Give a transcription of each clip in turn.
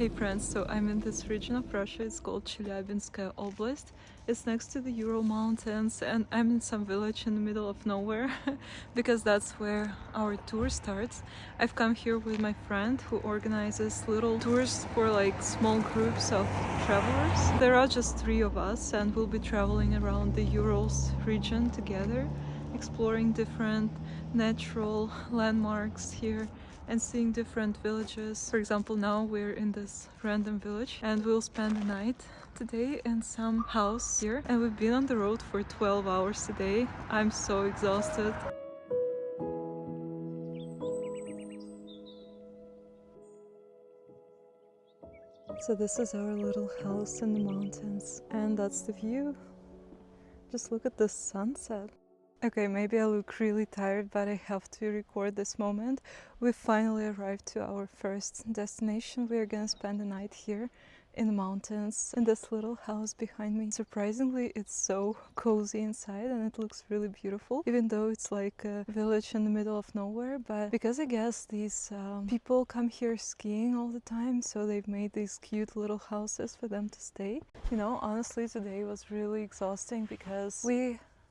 Hey friends, so I'm in this region of Russia, it's called Chelyabinskaya Oblast. It's next to the Ural Mountains and I'm in some village in the middle of nowhere because that's where our tour starts. I've come here with my friend who organizes little tours for like small groups of travelers. There are just 3 of us and we'll be traveling around the Urals region together, exploring different natural landmarks here and seeing different villages. For example, now we're in this random village and we'll spend the night today in some house here, and we've been on the road for 12 hours today. I'm so exhausted. So this is our little house in the mountains and that's the view. Just look at the sunset. Okay, maybe I look really tired, but I have to record this moment. We finally arrived to our first destination. We are gonna spend the night here in the mountains in this little house behind me. Surprisingly, it's so cozy inside and it looks really beautiful, even though it's like a village in the middle of nowhere. But because I guess these people come here skiing all the time, so they've made these cute little houses for them to stay. You know, honestly, today was really exhausting because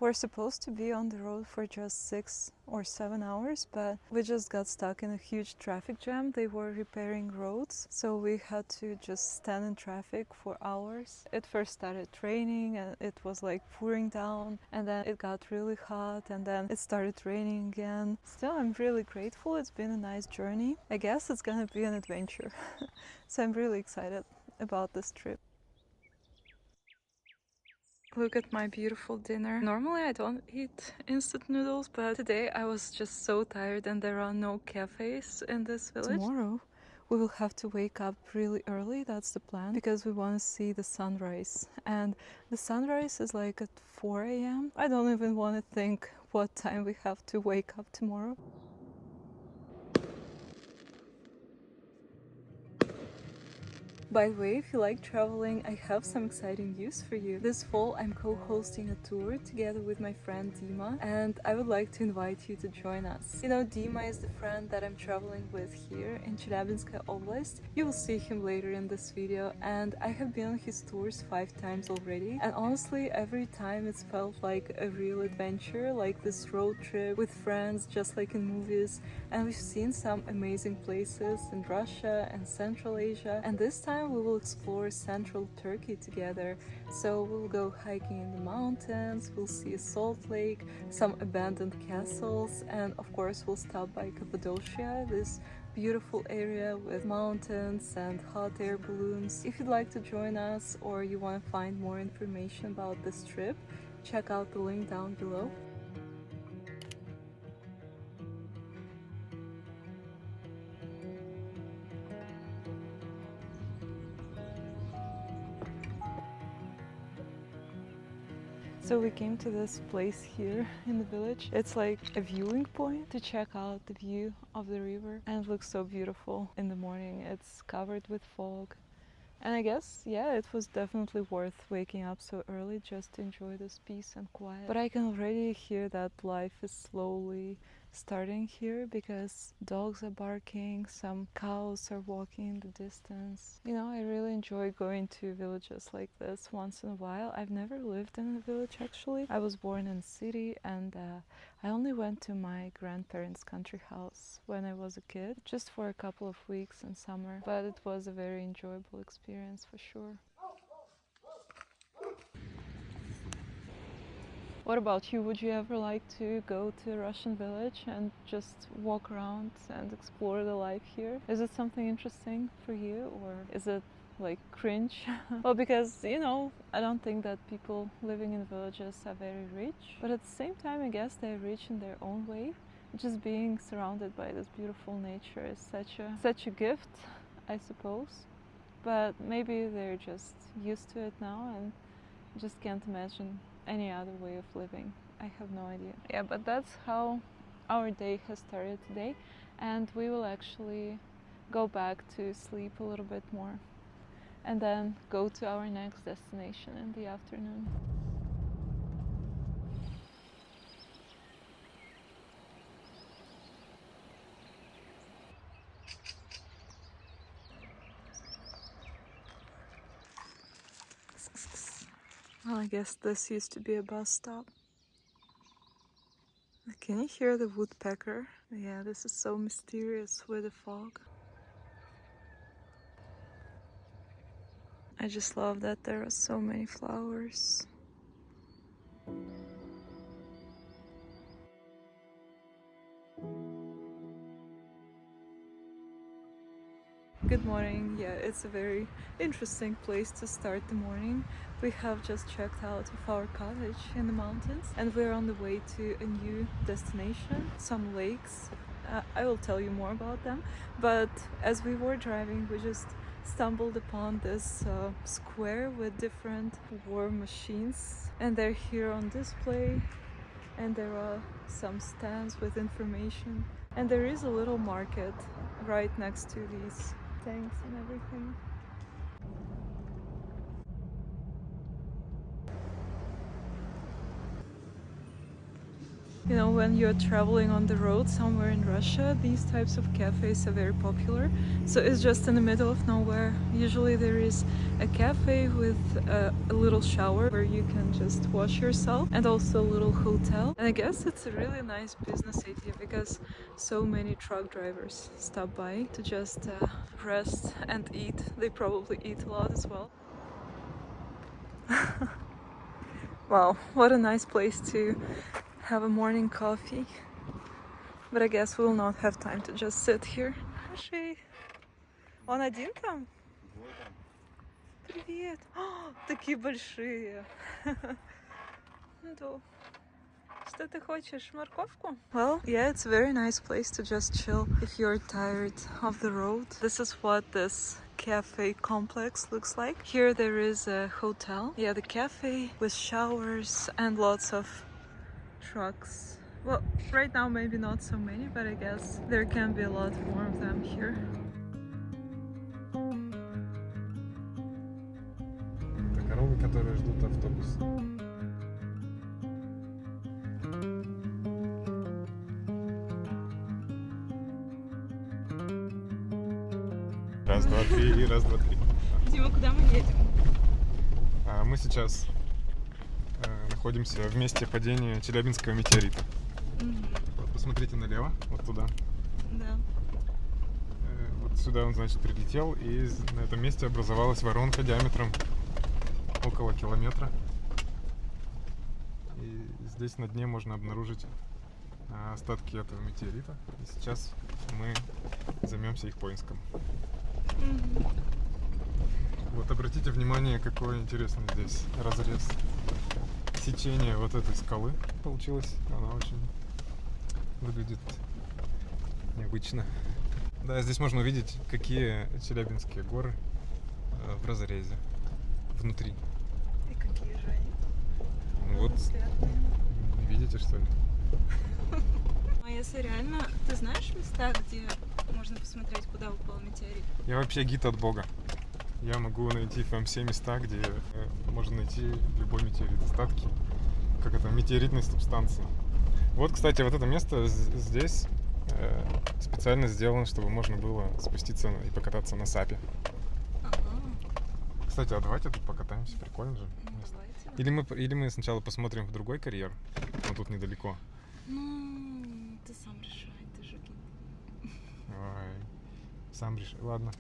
we're supposed to be on the road for just 6 or 7 hours, but we just got stuck in a huge traffic jam. They were repairing roads, so we had to just stand in traffic for hours. It first started raining and it was like pouring down, and then it got really hot and then it started raining again. Still, I'm really grateful. It's been a nice journey. I guess it's gonna be an adventure. So I'm really excited about this trip. Look at my beautiful dinner. Normally I don't eat instant noodles, but today I was just so tired and there are no cafes in this village. Tomorrow we will have to wake up really early, that's the plan, because we want to see the sunrise. And the sunrise is like at 4 a.m. I don't even want to think what time we have to wake up tomorrow. By the way, if you like traveling, I have some exciting news for you. This fall I'm co-hosting a tour together with my friend Dima, and I would like to invite you to join us. You know, Dima is the friend that I'm traveling with here in Chelyabinskaya Oblast. You will see him later in this video, and I have been on his tours 5 times already, and honestly every time it's felt like a real adventure, like this road trip with friends just like in movies. And we've seen some amazing places in Russia and Central Asia, and this time we will explore central Turkey together. So we'll go hiking in the mountains, we'll see a salt lake, some abandoned castles, and of course we'll stop by Cappadocia, this beautiful area with mountains and hot air balloons. If you'd like to join us or you want to find more information about this trip, check out the link down below. So we came to this place here in the village. It's like a viewing point to check out the view of the river, and it looks so beautiful in the morning. It's covered with fog. And I guess, yeah, it was definitely worth waking up so early just to enjoy this peace and quiet. But I can already hear that life is slowly starting here because dogs are barking, some cows are walking in the distance. You know, I really enjoy going to villages like this once in a while. I've never lived in a village actually. I was born in a city, and I only went to my grandparents' country house when I was a kid, just for a couple of weeks in summer, but it was a very enjoyable experience for sure. What about you? Would you ever like to go to a Russian village and just walk around and explore the life here? Is it something interesting for you, or is it like cringe? Well, because, you know, I don't think that people living in villages are very rich, but at the same time I guess they're rich in their own way. Just being surrounded by this beautiful nature is such a gift, I suppose. But maybe they're just used to it now and just can't imagine any other way of living. I have no idea. Yeah, but that's how our day has started today, and we will actually go back to sleep a little bit more and then go to our next destination in the afternoon. Well, I guess this used to be a bus stop. Can you hear the woodpecker? Yeah, this is so mysterious with the fog. I just love that there are so many flowers. Good morning. Yeah, it's a very interesting place to start the morning. We have just checked out of our cottage in the mountains and we're on the way to a new destination, some lakes. I will tell you more about them, but as we were driving we just stumbled upon this square with different war machines, and they're here on display, and there are some stands with information, and there is a little market right next to these tanks and everything. You know, when you're traveling on the road somewhere in Russia, these types of cafes are very popular. So it's just in the middle of nowhere. Usually there is a cafe with a little shower where you can just wash yourself, and also a little hotel. And I guess it's a really nice business idea because so many truck drivers stop by to just rest and eat. They probably eat a lot as well. Wow, what a nice place to have a morning coffee. But I guess we will not have time to just sit here. Маши, он один там? Привет! О, такие большие! Что ты хочешь? Морковку? Well, yeah, it's a very nice place to just chill if you're tired of the road. This is what this cafe complex looks like. Here there is a hotel. Yeah, the cafe with showers and lots of trucks. Well, right now maybe not so many, but I guess there can be a lot more of them here. Это коровы, которые ждут автобус. Раз, два, три, и раз, два, три. Дима, куда мы едем? Мы сейчас находимся в месте падения Челябинского метеорита. Вот посмотрите налево, вот туда. Да. Вот сюда он, значит, прилетел, и на этом месте образовалась воронка диаметром около километра. И здесь на дне можно обнаружить остатки этого метеорита. И сейчас мы займемся их поиском. Вот обратите внимание, какой интересный здесь разрез. Сечение вот этой скалы получилось. Она очень выглядит необычно. Да, здесь можно увидеть, какие Челябинские горы в разрезе внутри. И какие же они? Вот, видите, что ли? А если реально, ты знаешь места, где можно посмотреть, куда упал метеорит? Я вообще гид от Бога. Я могу найти вам все места, где можно найти любой метеорит, остатки, как это, метеоритной субстанции. Вот, кстати, вот это место здесь специально сделано, чтобы можно было спуститься и покататься на сапе. Кстати, а давайте тут покатаемся, прикольно же. Или мы сначала посмотрим в другой карьер, он тут недалеко. Ну, ты сам решай, ты же гид. Ой, сам решай, ладно.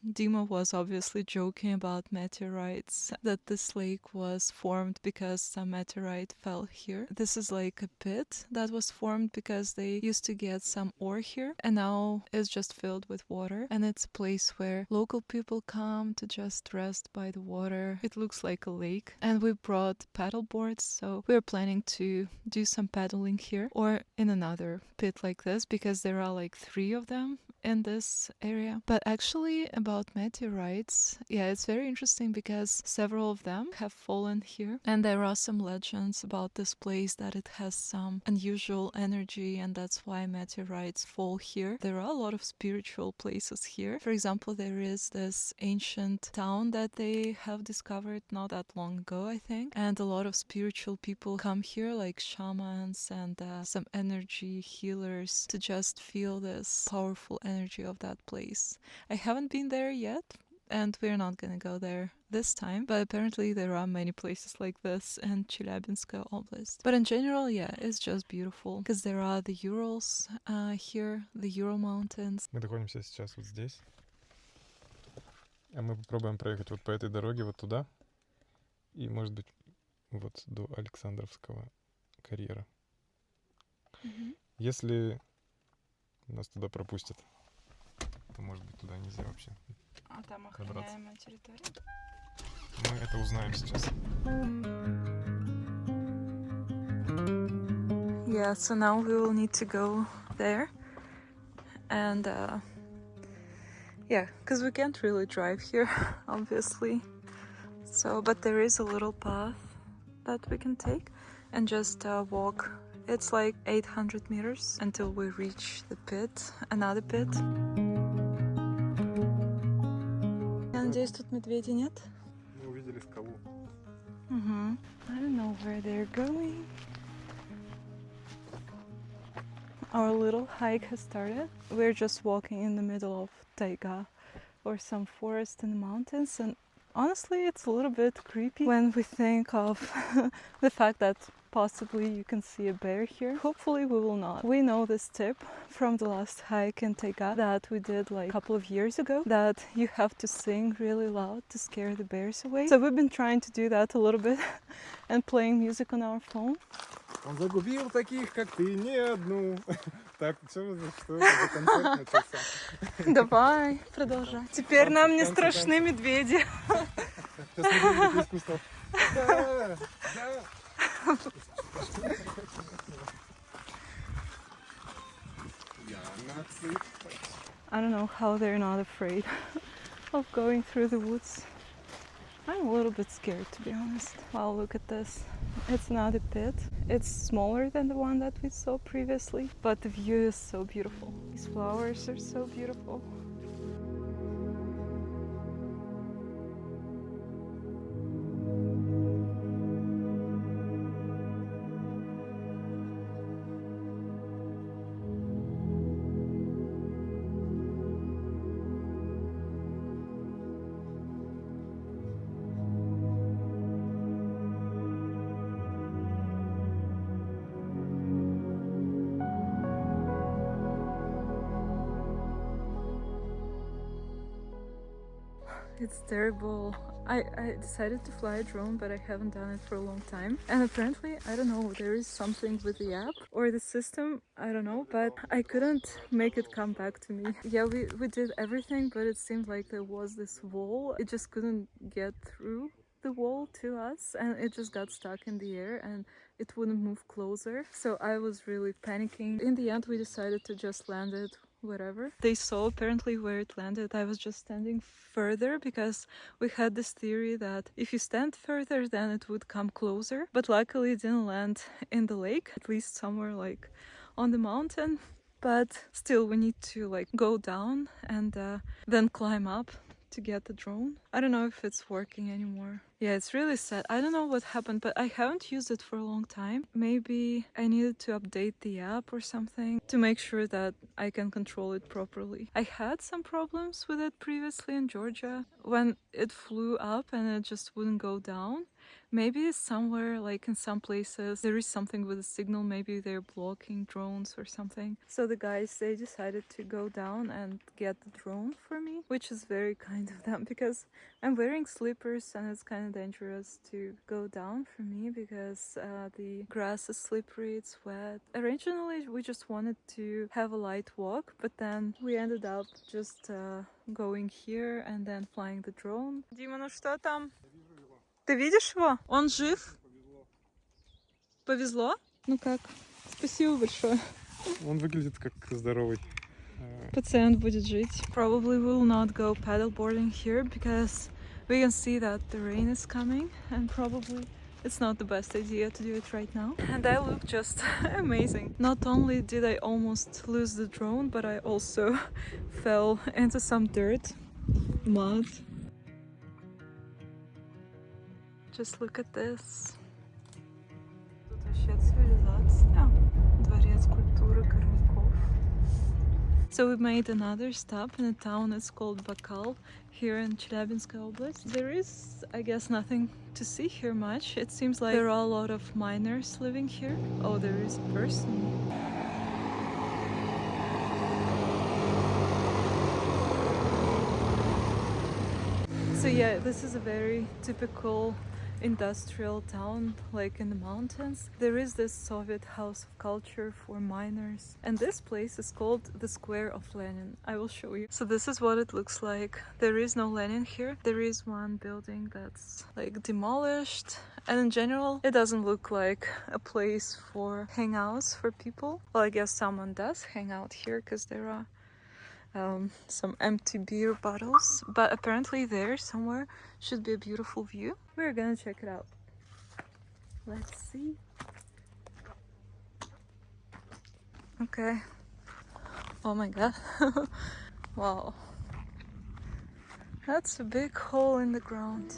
Dima was obviously joking about meteorites, that this lake was formed because some meteorite fell here. This is like a pit that was formed because they used to get some ore here, and now it's just filled with water, and it's a place where local people come to just rest by the water. It looks like a lake, and we brought paddle boards, so we're planning to do some paddling here or in another pit like this, because there are like 3 of them in this area. But actually about meteorites, yeah, it's very interesting because several of them have fallen here, and there are some legends about this place that it has some unusual energy, and that's why meteorites fall here. There are a lot of spiritual places here. For example, there is this ancient town that they have discovered not that long ago, I think, and a lot of spiritual people come here, like shamans and some energy healers, to just feel this powerful energy of that place. I haven't been there yet, and we're not gonna go there this time. But apparently there are many places like this in Chelyabinskaya Oblast. But in general, yeah, it's just beautiful, because there are the Urals here, the Ural Mountains. Мы находимся сейчас вот здесь. А мы попробуем проехать вот по этой дороге вот туда. И, может быть, вот до Александровского карьера. Если нас туда пропустят, то, может быть, туда нельзя вообще. А там охраняемая территория? Мы это узнаем сейчас. Yeah, so now we will need to go there. And yeah, because we can't really drive here, obviously. So, but there is a little path that we can take and just walk. It's like 800 meters until we reach the pit, another pit. Я надеюсь, тут медведей нет? Мы увидели скалу. I don't know where they're going. Our little hike has started. We're just walking in the middle of taiga or some forest in the mountains, and honestly it's a little bit creepy when we think of the fact that possibly you can see a bear here. Hopefully we will not. We know this tip from the last hike in taiga that we did like a couple of years ago, that you have to sing really loud to scare the bears away. So we've been trying to do that a little bit and playing music on our phone. Он загубил таких, как ты, не одну. Так, что за концерт начался? Давай, продолжай. Теперь нам не страшны медведи. Сейчас мы будем такое искусство. Да, да. I don't know how they're not afraid of going through the woods. I'm a little bit scared, to be honest. Wow, look at this. It's another pit. It's smaller than the one that we saw previously, but the view is so beautiful. These flowers are so beautiful. It's terrible. I decided to fly a drone, but I haven't done it for a long time. And apparently, I don't know, there is something with the app or the system, I don't know, but I couldn't make it come back to me. Yeah, we did everything, but it seemed like there was this wall. It just couldn't get through the wall to us, and it just got stuck in the air and it wouldn't move closer. So I was really panicking. In the end, we decided to just land it wherever. They saw apparently where it landed. I was just standing further because we had this theory that if you stand further then it would come closer, but luckily it didn't land in the lake, at least somewhere like on the mountain. But still we need to like go down and then climb up to get the drone. I don't know if it's working anymore. Yeah, it's really sad. I don't know what happened, but I haven't used it for a long time. Maybe I needed to update the app or something to make sure that I can control it properly. I had some problems with it previously in Georgia when it flew up and it just wouldn't go down. Maybe somewhere, like in some places, there is something with the signal. Maybe they're blocking drones or something. So the guys, they decided to go down and get the drone for me, which is very kind of them because I'm wearing slippers and it's kind of dangerous to go down for me because the grass is slippery, it's wet. Originally, we just wanted to have a light walk, but then we ended up just going here and then flying the drone. Дима, ну что там? Ты видишь его? Он жив? Повезло? Ну как? Спасибо большое. Он выглядит как здоровый. Пациент будет жить. Probably we will not go paddleboarding here because we can see that the rain is coming and probably it's not the best idea to do it right now. And I look just amazing. Not only did I almost lose the drone, but I also fell into some dirt, mud. Just look at this. Тут вообще цивилизация. Дворец культуры горняков. So we made another stop in a town that's called Bakal here in Chelyabinskaya Oblast. There is, I guess, nothing to see here much. It seems like there are a lot of miners living here. Oh, there is a person. So yeah, this is a very typical industrial town, like in the mountains. There is this Soviet house of culture for miners, and this place is called the Square of Lenin. I will show you. So this is what it looks like. There is no Lenin here. There is one building that's like demolished, and in general it doesn't look like a place for hangouts for people. Well, I guess someone does hang out here because there are some empty beer bottles, but apparently there somewhere should be a beautiful view. We're gonna check it out. Let's see. Okay. Oh my god. Wow. That's a big hole in the ground.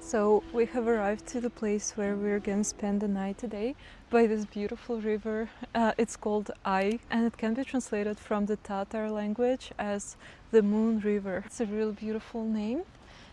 So we have arrived to the place where we're gonna spend the night today by this beautiful river. It's called Ai, and it can be translated from the Tatar language as the Moon River. It's a real beautiful name,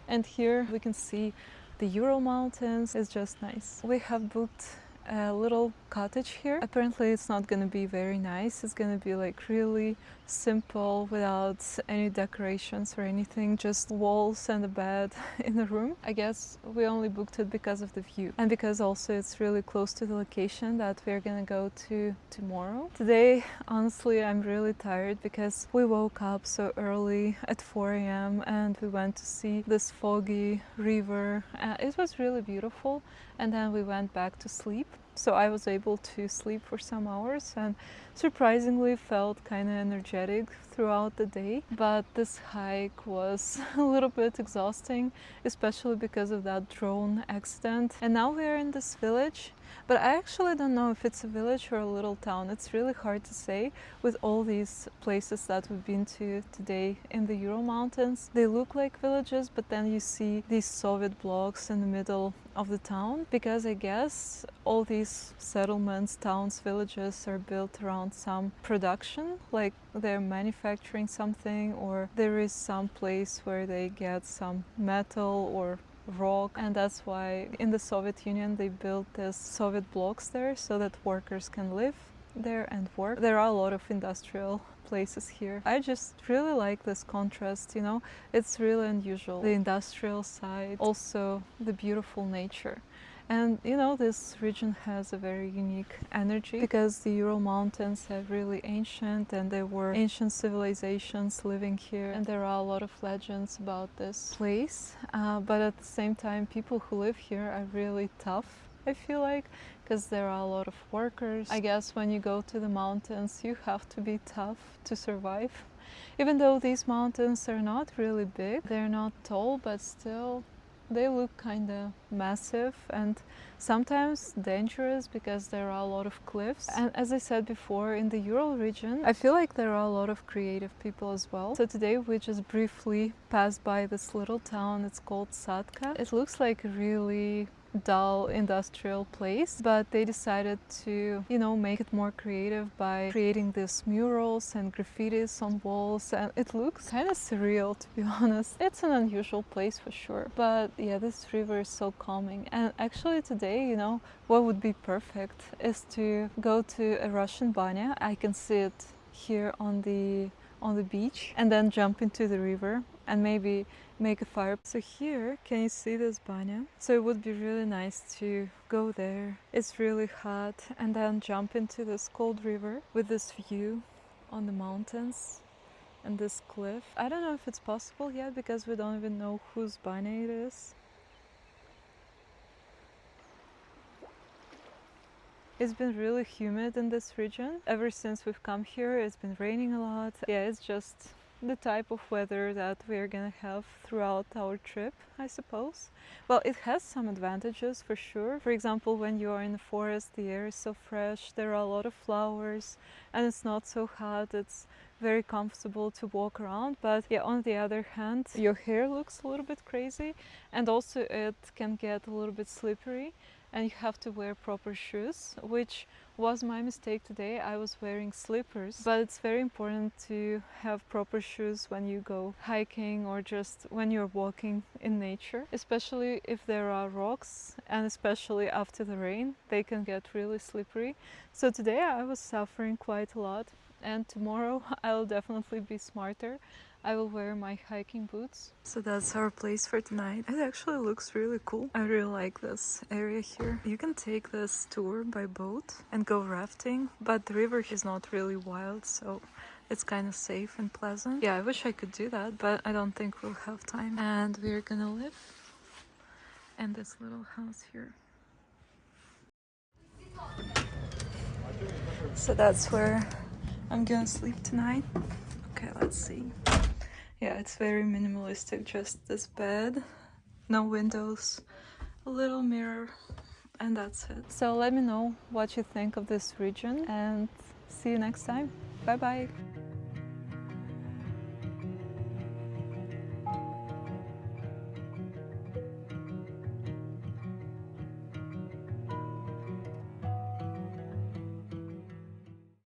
and here we can see the Ural Mountains. It's just nice. We have booked a little cottage here. Apparently it's not gonna be very nice. It's gonna be like really simple without any decorations or anything, just walls and a bed in the room. I guess we only booked it because of the view and because also it's really close to the location that we're gonna go to tomorrow. Today, honestly, I'm really tired because we woke up so early at 4 a.m. and we went to see this foggy river. It was really beautiful, and then we went back to sleep. So I was able to sleep for some hours and surprisingly felt kind of energetic throughout the day. But this hike was a little bit exhausting, especially because of that drone accident. And now we're in this village, but I actually don't know if it's a village or a little town. It's really hard to say with all these places that we've been to today in the Ural Mountains. They look like villages, but then you see these Soviet blocks in the middle of the town, because I guess all these settlements, towns, villages are built around some production, like they're manufacturing something, or there is some place where they get some metal or rock, and that's why in the Soviet Union they built these Soviet blocks there so that workers can live there and work. There are a lot of industrial places here. I just really like this contrast, you know, it's really unusual. The industrial side, also the beautiful nature. And you know, this region has a very unique energy because the Ural Mountains are really ancient, and there were ancient civilizations living here, and there are a lot of legends about this place. But at the same time, people who live here are really tough, I feel like, because there are a lot of workers. I guess when you go to the mountains, you have to be tough to survive. Even though these mountains are not really big, they're not tall, but still they look kind of massive and sometimes dangerous because there are a lot of cliffs. And as I said before, in the Ural region, I feel like there are a lot of creative people as well. So today we just briefly passed by this little town. It's called Satka. It looks like a really dull industrial place, but they decided to, you know, make it more creative by creating these murals and graffitis on walls, and it looks kind of surreal, to be honest. It's an unusual place for sure, but yeah, this river is so calming. And actually today, you know, what would be perfect is to go to a Russian banya. I can see it here on the beach, and then jump into the river and maybe make a fire. So here, can you see this banya? So it would be really nice to go there. It's really hot, and then jump into this cold river with this view on the mountains and this cliff. I don't know if it's possible yet because we don't even know whose banya it is. It's been really humid in this region. Ever since we've come here, it's been raining a lot. Yeah, it's just the type of weather that we're gonna have throughout our trip, I suppose. Well, it has some advantages for sure. For example, when you are in the forest, the air is so fresh, there are a lot of flowers, and it's not so hot. It's very comfortable to walk around. But yeah, on the other hand, your hair looks a little bit crazy, and also it can get a little bit slippery, and you have to wear proper shoes, which was my mistake today. I was wearing slippers, but it's very important to have proper shoes when you go hiking or just when you're walking in nature, especially if there are rocks, and especially after the rain, they can get really slippery. So today I was suffering quite a lot, and tomorrow I'll definitely be smarter. I will wear my hiking boots. So that's our place for tonight. It actually looks really cool. I really like this area here. You can take this tour by boat and go rafting, but the river is not really wild, so it's kind of safe and pleasant. Yeah, I wish I could do that, but I don't think we'll have time. And we're gonna live in this little house here. So that's where I'm gonna sleep tonight. Okay, let's see. Yeah, it's very minimalistic, just this bed, no windows, a little mirror, and that's it. So let me know what you think of this region, and see you next time. Bye bye.